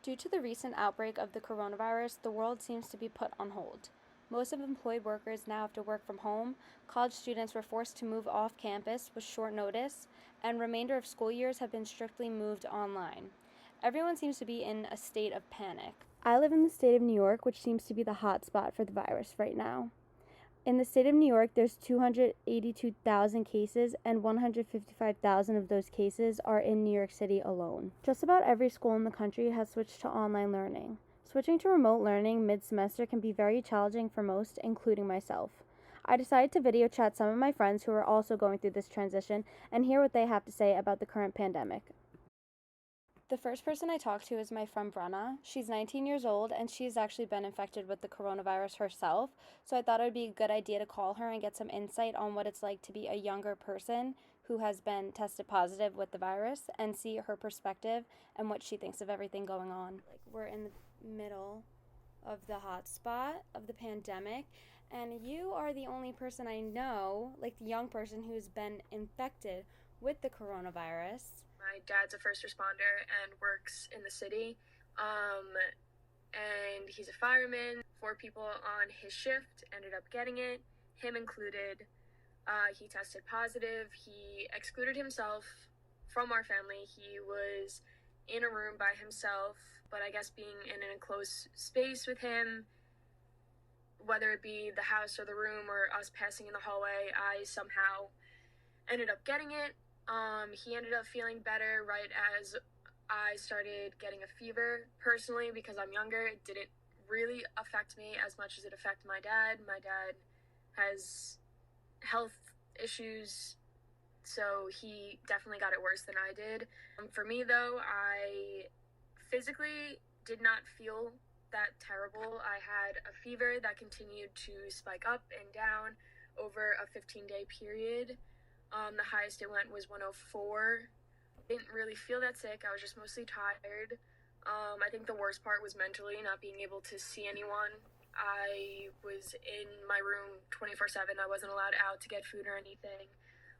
Due to the recent outbreak of the coronavirus, the world seems to be put on hold. Most of employed workers now have to work from home, college students were forced to move off campus with short notice, and remainder of school years have been strictly moved online. Everyone seems to be in a state of panic. I live in the state of New York, which seems to be the hot spot for the virus right now. In the state of New York, there's 282,000 cases, and 155,000 of those cases are in New York City alone. Just about every school in the country has switched to online learning. Switching to remote learning mid-semester can be very challenging for most, including myself. I decided to video chat some of my friends who are also going through this transition and hear what they have to say about the current pandemic. The first person I talked to is my friend Brenna. She's 19 years old and she's actually been infected with the coronavirus herself, so I thought it would be a good idea to call her and get some insight on what it's like to be a younger person who has been tested positive with the virus and see her perspective and what she thinks of everything going on. We're in the middle of the hot spot of the pandemic, and you are the only person I know, like the young person who's been infected with the coronavirus. My dad's a first responder and works in the city, and he's a fireman. 4 people on his shift ended up getting it, him included. He tested positive. He excluded himself from our family. He was in a room by himself, but I guess being in an enclosed space with him, whether it be the house or the room or us passing in the hallway, I somehow ended up getting it. He ended up feeling better right as I started getting a fever. Personally, because I'm younger, it didn't really affect me as much as it affected my dad. My dad has health issues, so he definitely got it worse than I did. For me, though, I physically did not feel that terrible. I had a fever that continued to spike up and down over a 15-day period. The highest it went was 104. Didn't really feel that sick. I was just mostly tired. I think the worst part was mentally not being able to see anyone. I was in my room 24/7. I wasn't allowed out to get food or anything.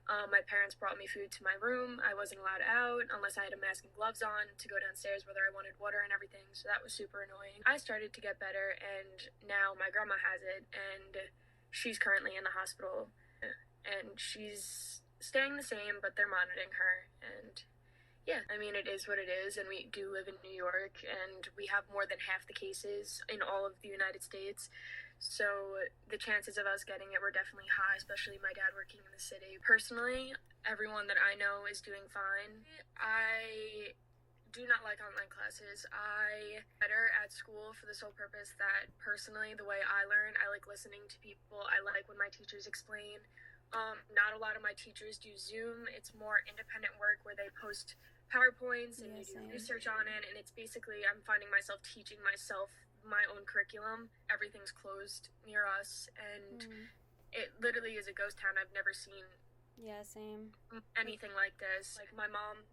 My parents brought me food to my room. I wasn't allowed out unless I had a mask and gloves on to go downstairs whether I wanted water and everything, so that was super annoying. I started to get better, and now my grandma has it, and she's currently in the hospital, and she's staying the same, but they're monitoring her, and yeah, I mean, it is what it is, and we do live in New York, and we have more than half the cases in all of the United States, so the chances of us getting it were definitely high, especially my dad working in the city. Personally, everyone that I know is doing fine. I do not like online classes. I better at school for the sole purpose that personally, the way I learn, I like listening to people. I like when my teachers explain. Not a lot of my teachers do Zoom. It's more independent work where they post PowerPoints and you do research on it, and it's basically I'm finding myself teaching myself my own curriculum. Everything's closed near us, and it literally is a ghost town. I've never seen same anything like this. Like, my mom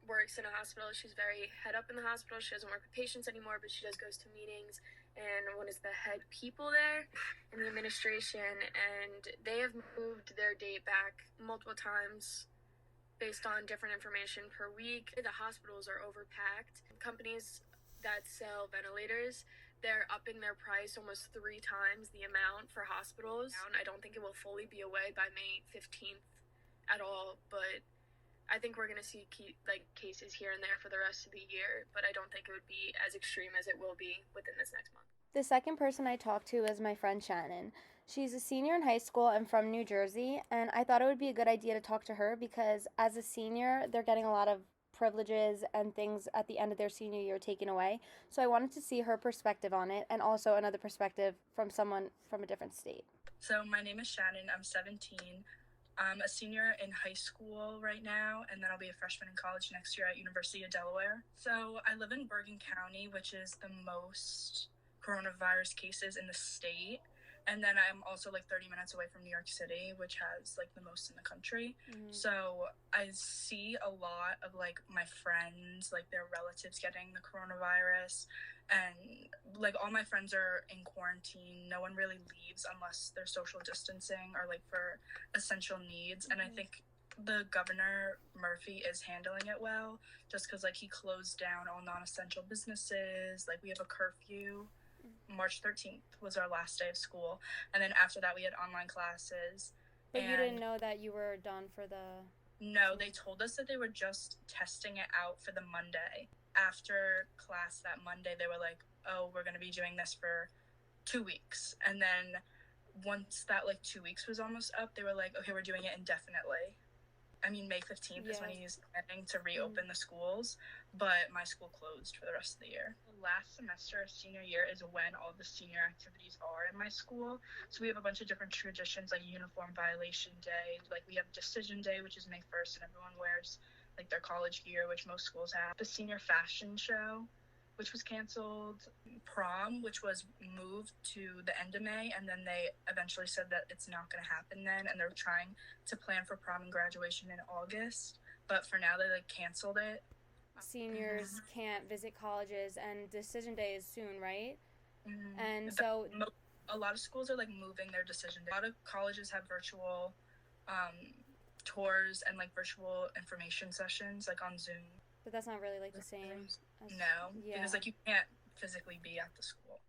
works in a hospital. She's very head up in the hospital. She doesn't work with patients anymore, but she does goes to meetings, and one is the head people there in the administration, and they have moved their date back multiple times based on different information per week. The hospitals are overpacked. Companies that sell ventilators, they're upping their price almost 3 times the amount for hospitals. I don't think it will fully be away by May 15th at all, but I think we're going to see cases here and there for the rest of the year, but I don't think it would be as extreme as it will be within this next month. The second person I talked to is my friend Shannon. She's a senior in high school and from New Jersey, and I thought it would be a good idea to talk to her because as a senior, they're getting a lot of privileges and things at the end of their senior year taken away. So I wanted to see her perspective on it and also another perspective from someone from a different state. So my name is Shannon. I'm 17. I'm a senior in high school right now, and then I'll be a freshman in college next year at University of Delaware. So I live in Bergen County, which is the most coronavirus cases in the state. And then I'm also 30 minutes away from New York City, which has the most in the country. So I see a lot of my friends, their relatives getting the coronavirus, and all my friends are in quarantine. No one really leaves unless they're social distancing or for essential needs. And I think the governor, Murphy, is handling it well, just because, like, he closed down all non-essential businesses. Like, we have a curfew. March 13th was our last day of school, and then after that we had online classes. But you didn't know that you were done for the... No, they told us that they were just testing it out for the Monday. After class that Monday, they were like, oh, we're going to be doing this for 2 weeks. And then once that, like, 2 weeks was almost up, they were like, okay, we're doing it indefinitely. I mean, May 15th is when he's planning to reopen the schools, but my school closed for the rest of the year. Last semester of senior year is when all the senior activities are in my school. So we have a bunch of different traditions, like uniform violation day. Like, we have decision day, which is May 1st, and everyone wears, like, their college gear, which most schools have. The senior fashion show, which was canceled. Prom, which was moved to the end of May, and then they eventually said that it's not going to happen then, and they're trying to plan for prom and graduation in August, but for now they, like, canceled it. Seniors can't visit colleges, and decision day is soon, right? Mm-hmm. And so a lot of schools are, like, moving their decision day. A lot of colleges have virtual tours and, like, virtual information sessions, like, on Zoom. But that's not really, like, the same. Because, like, you can't physically be at the school.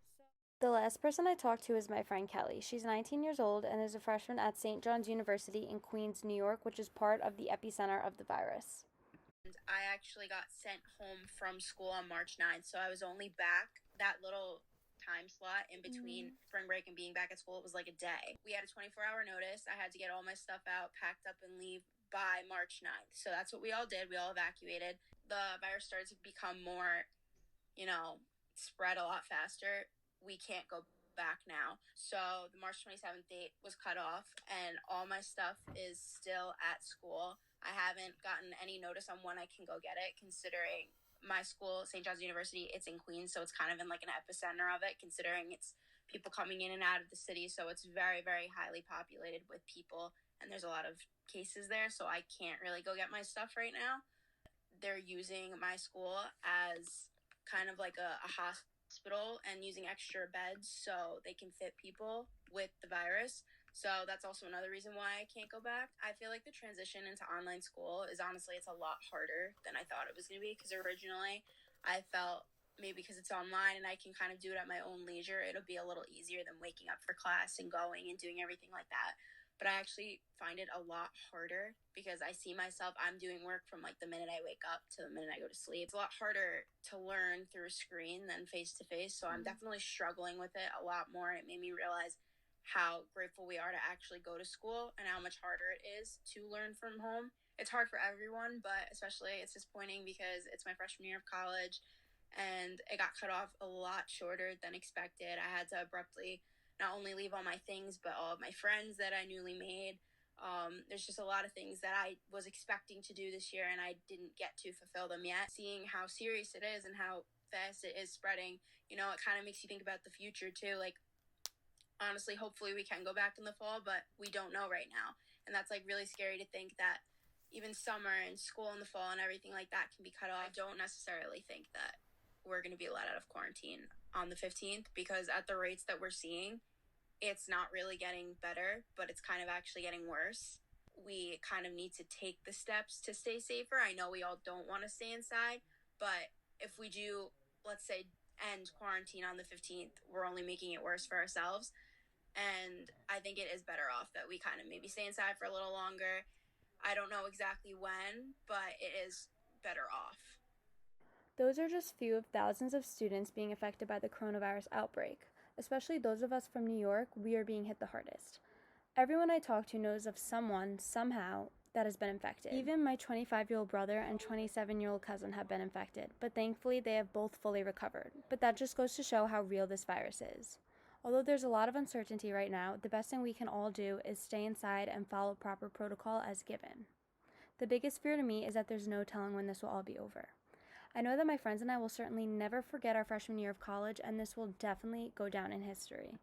The last person I talked to is my friend Kelly. She's 19 years old and is a freshman at St. John's University in Queens, New York, which is part of the epicenter of the virus. I actually got sent home from school on March 9th, so I was only back that little time slot in between spring break and being back at school. It was like a day. We had a 24-hour notice. I had to get all my stuff out, packed up, and leave by March 9th. So that's what we all did. We all evacuated. The virus started to become more, spread a lot faster. We can't go back now. So the March 27th date was cut off, and all my stuff is still at school. I haven't gotten any notice on when I can go get it, considering my school, St. John's University, it's in Queens, so it's kind of in, like, an epicenter of it, considering it's people coming in and out of the city, so it's very, very highly populated with people, and there's a lot of cases there, so I can't really go get my stuff right now. They're using my school as kind of like a hospital and using extra beds so they can fit people with the virus. So that's also another reason why I can't go back. I feel like the transition into online school is honestly, it's a lot harder than I thought it was going to be, because originally I felt maybe because it's online and I can kind of do it at my own leisure, it'll be a little easier than waking up for class and going and doing everything like that. But I actually find it a lot harder because I see myself, I'm doing work from, like, the minute I wake up to the minute I go to sleep. It's a lot harder to learn through a screen than face-to-face, so I'm definitely struggling with it a lot more. It made me realize how grateful we are to actually go to school and how much harder it is to learn from home. It's hard for everyone, but especially it's disappointing because it's my freshman year of college and it got cut off a lot shorter than expected. I had to abruptly not only leave all my things, but all of my friends that I newly made. There's just a lot of things that I was expecting to do this year and I didn't get to fulfill them yet. Seeing how serious it is and how fast it is spreading, it kind of makes you think about the future too. Like, honestly, hopefully we can go back in the fall, but we don't know right now. And that's, like, really scary to think that even summer and school in the fall and everything like that can be cut off. I don't necessarily think that we're going to be let out of quarantine on the 15th, because at the rates that we're seeing, it's not really getting better, but it's kind of actually getting worse. We kind of need to take the steps to stay safer. I know we all don't want to stay inside, but if we do, let's say, end quarantine on the 15th, we're only making it worse for ourselves. And I think it is better off that we kind of maybe stay inside for a little longer. I don't know exactly when, but it is better off. Those are just few of thousands of students being affected by the coronavirus outbreak. Especially those of us from New York, we are being hit the hardest. Everyone I talk to knows of someone, somehow, that has been infected. Even my 25-year-old brother and 27-year-old cousin have been infected, but thankfully they have both fully recovered. But that just goes to show how real this virus is. Although there's a lot of uncertainty right now, the best thing we can all do is stay inside and follow proper protocol as given. The biggest fear to me is that there's no telling when this will all be over. I know that my friends and I will certainly never forget our freshman year of college, and this will definitely go down in history.